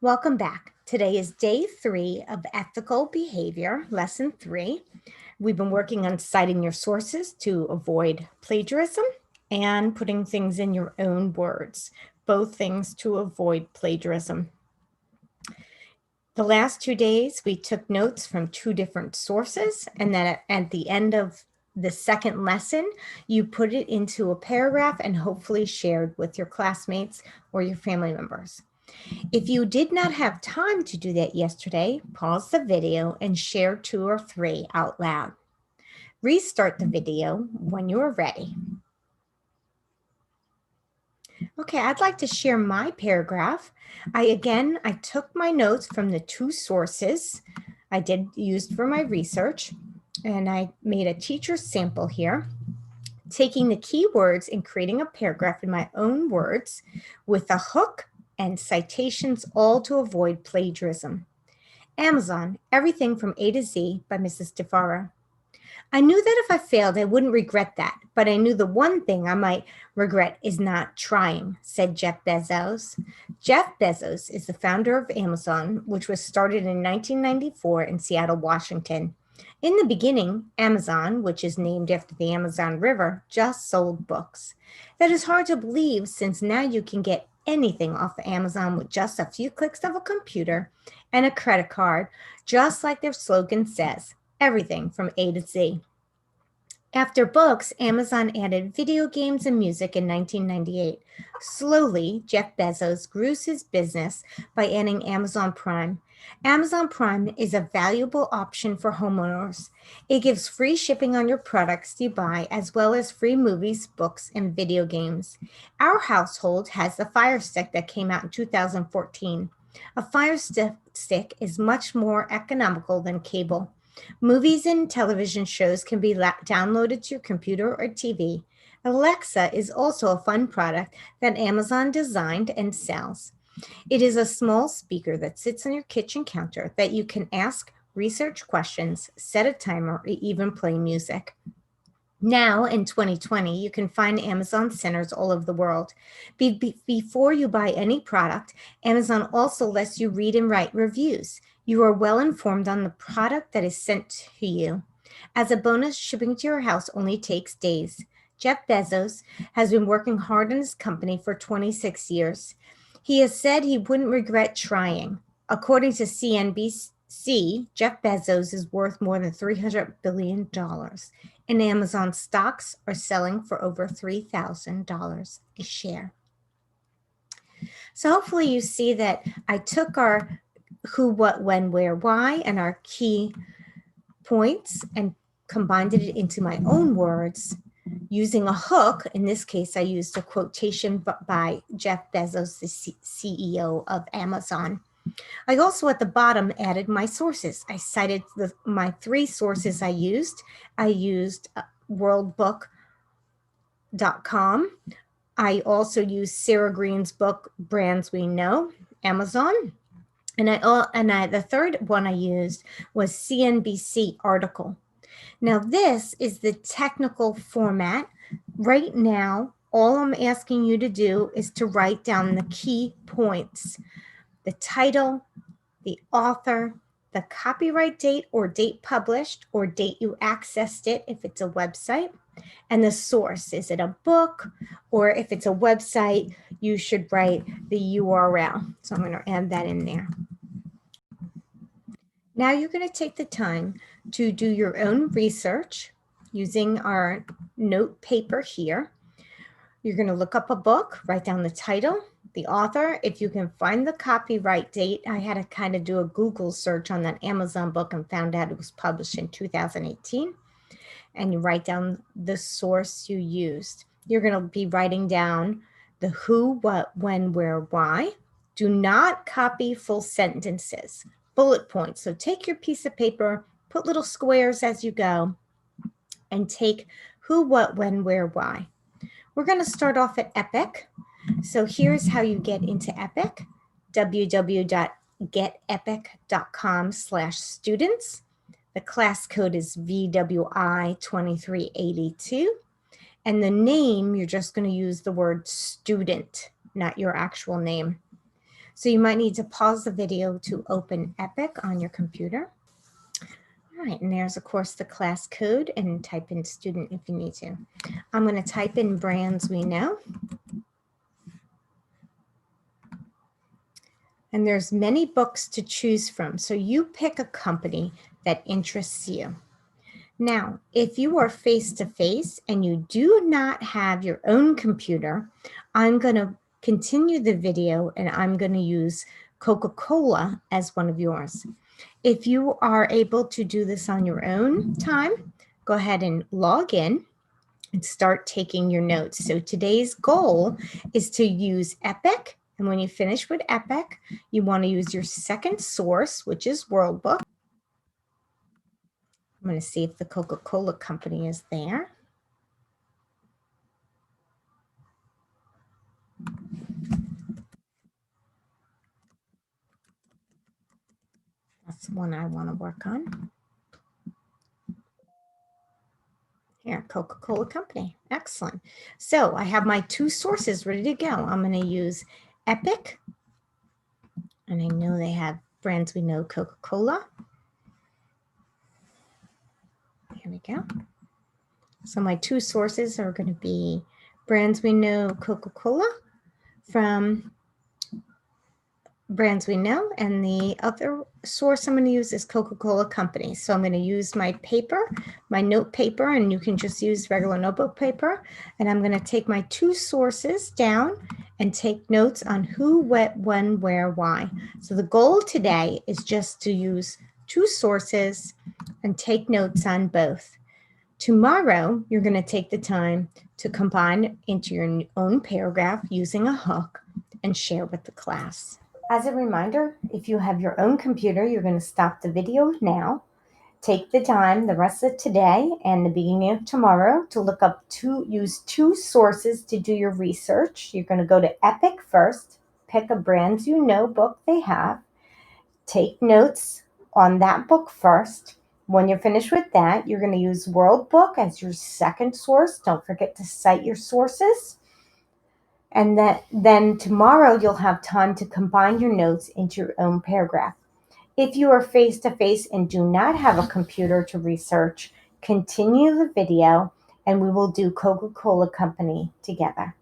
Welcome back. Today is day 3 of ethical behavior, lesson 3. We've been working on citing your sources to avoid plagiarism and putting things in your own words, both things to avoid plagiarism. The last 2 days, we took notes from 2 different sources, and then at the end of the second lesson, you put it into a paragraph and hopefully shared with your classmates or your family members. If you did not have time to do that yesterday, pause the video and share 2 or 3 out loud. Restart the video when you are ready. Okay, I'd like to share my paragraph. I took my notes from the 2 sources I did use for my research, and I made a teacher sample here, taking the key words and creating a paragraph in my own words with a hook and citations, all to avoid plagiarism. Amazon, Everything from A to Z by Mrs. DeFara. I knew that if I failed, I wouldn't regret that, but I knew the one thing I might regret is not trying, said Jeff Bezos. Jeff Bezos is the founder of Amazon, which was started in 1994 in Seattle, Washington. In the beginning, Amazon, which is named after the Amazon River, just sold books. That is hard to believe since now you can get anything off of Amazon with just a few clicks of a computer and a credit card, just like their slogan says, everything from A to Z. After books, Amazon added video games and music in 1998. Slowly, Jeff Bezos grew his business by adding Amazon Prime. Amazon Prime is a valuable option for homeowners. It gives free shipping on your products you buy, as well as free movies, books, and video games. Our household has the Fire Stick that came out in 2014. A Fire Stick is much more economical than cable. Movies and television shows can be downloaded to your computer or TV. Alexa is also a fun product that Amazon designed and sells. It is a small speaker that sits on your kitchen counter that you can ask research questions, set a timer, or even play music. Now, in 2020, you can find Amazon centers all over the world. Before you buy any product, Amazon also lets you read and write reviews. You are well informed on the product that is sent to you. As a bonus, shipping to your house only takes days. Jeff Bezos has been working hard on his company for 26 years. He has said he wouldn't regret trying. According to CNBC, Jeff Bezos is worth more than $300 billion, and Amazon stocks are selling for over $3,000 a share. So hopefully you see that I took our who, what, when, where, why, and our key points and combined it into my own words using a hook. In this case, I used a quotation by Jeff Bezos, the CEO of Amazon. I also at the bottom added my sources. I cited my 3 sources I used. I used worldbook.com. I also used Sarah Green's book, Brands We Know, Amazon. And the third one I used was CNBC article. Now, this is the technical format. Right now, all I'm asking you to do is to write down the key points: the title, the author, the copyright date or date published or date you accessed it if it's a website, and the source. Is it a book? Or if it's a website, you should write the URL. So I'm going to add that in there. Now you're going to take the time to do your own research using our note paper here. You're going to look up a book, write down the title, the author. If you can find the copyright date, I had to kind of do a Google search on that Amazon book and found out it was published in 2018. And you write down the source you used. You're going to be writing down the who, what, when, where, why. Do not copy full sentences. Bullet points. So take your piece of paper, put little squares as you go, and take who, what, when, where, why. We're going to start off at EPIC. So here's how you get into EPIC: www.getepic.com/students. The class code is VWI2382. And the name, you're just going to use the word student, not your actual name. So you might need to pause the video to open Epic on your computer. All right, and there's of course the class code, and type in student if you need to. I'm going to type in brands we know. And there's many books to choose from. So you pick a company that interests you. Now, if you are face-to-face and you do not have your own computer, I'm going to continue the video and I'm going to use Coca-Cola as one of yours. If you are able to do this on your own time, go ahead and log in and start taking your notes. So today's goal is to use Epic. And when you finish with Epic, you want to use your second source, which is WorldBook. I'm going to see if the Coca-Cola company is there. That's the one I want to work on. Here, Coca-Cola company. Excellent. So I have my two sources ready to go. I'm going to use Epic. And I know they have brands we know, Coca-Cola. Here we go. So my two sources are going to be brands we know, Coca-Cola, from brands we know, and the other source I'm going to use is Coca-Cola company. So I'm going to use my paper, my note paper, and you can just use regular notebook paper. And I'm going to take my two sources down and take notes on who, what, when, where, why. So the goal today is just to use two sources and take notes on both. Tomorrow, you're going to take the time to combine into your own paragraph using a hook and share with the class. As a reminder, if you have your own computer, you're going to stop the video now. Take the time the rest of today and the beginning of tomorrow to look up use two sources to do your research. You're going to go to Epic first, pick a brands you know book they have, take notes on that book first. When you're finished with that, you're going to use WorldBook as your second source. Don't forget to cite your sources. And then tomorrow you'll have time to combine your notes into your own paragraph. If you are face-to-face and do not have a computer to research, continue the video and we will do Coca-Cola company together.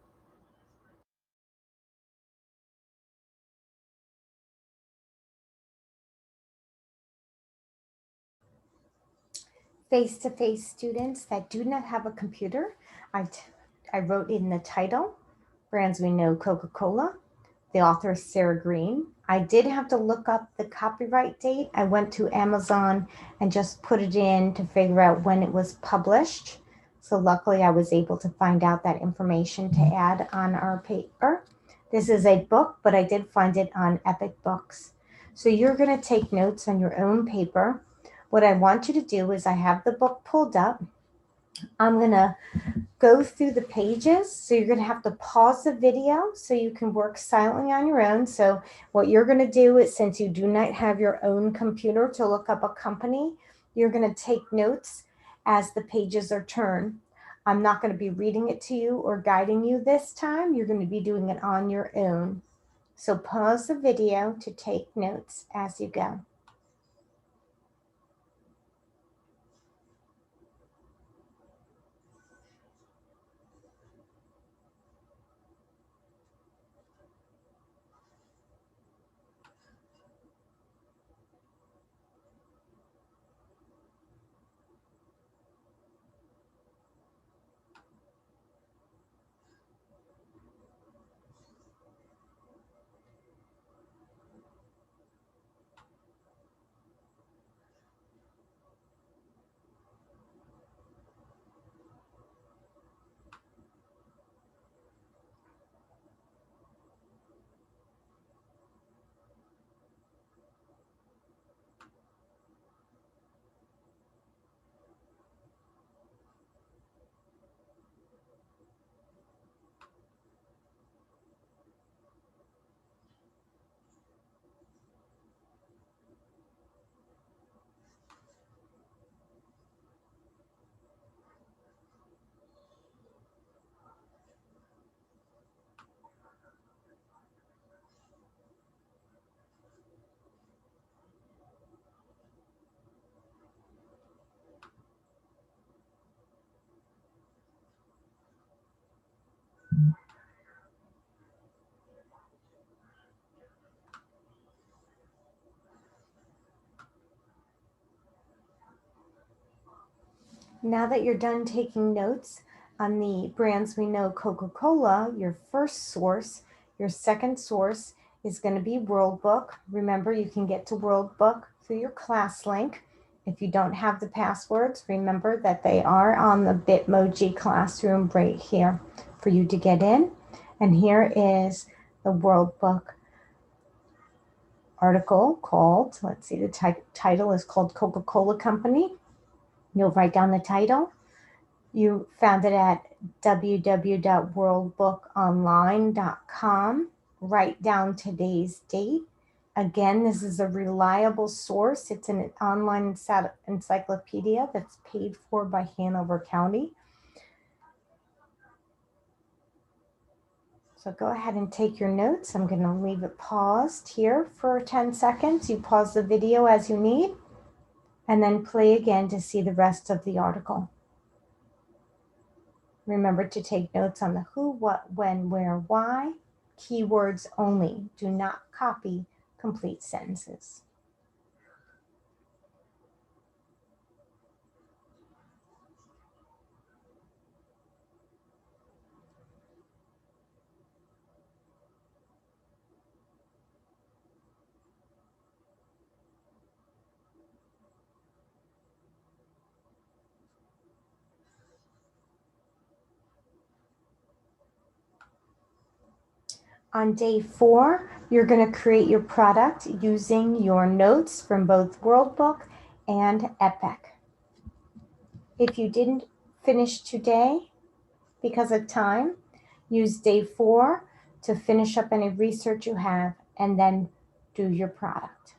Face-to-face students that do not have a computer, I wrote in the title, brands we know, Coca-Cola. The author is Sarah Green. I did have to look up the copyright date. I went to Amazon and just put it in to figure out when it was published. So luckily I was able to find out that information to add on our paper. This is a book, but I did find it on Epic Books. So you're going to take notes on your own paper. What I want you to do is I have the book pulled up. I'm going to go through the pages. So you're going to have to pause the video so you can work silently on your own. So what you're going to do is, since you do not have your own computer to look up a company, you're going to take notes as the pages are turned. I'm not going to be reading it to you or guiding you this time. You're going to be doing it on your own. So pause the video to take notes as you go. Now that you're done taking notes on the brands we know, Coca-Cola, your first source, your second source is going to be WorldBook. Remember, you can get to WorldBook through your class link. If you don't have the passwords, remember that they are on the Bitmoji classroom right here for you to get in. And here is the WorldBook article called, let's see, the title is called Coca-Cola Company. You'll write down the title. You found it at www.worldbookonline.com. Write down today's date. Again, this is a reliable source. It's an online encyclopedia that's paid for by Hanover County. So go ahead and take your notes. I'm going to leave it paused here for 10 seconds. You pause the video as you need, and then play again to see the rest of the article. Remember to take notes on the who, what, when, where, why. Keywords only. Do not copy complete sentences. On day 4, you're going to create your product using your notes from both WorldBook and Epic. If you didn't finish today because of time, use day 4 to finish up any research you have and then do your product.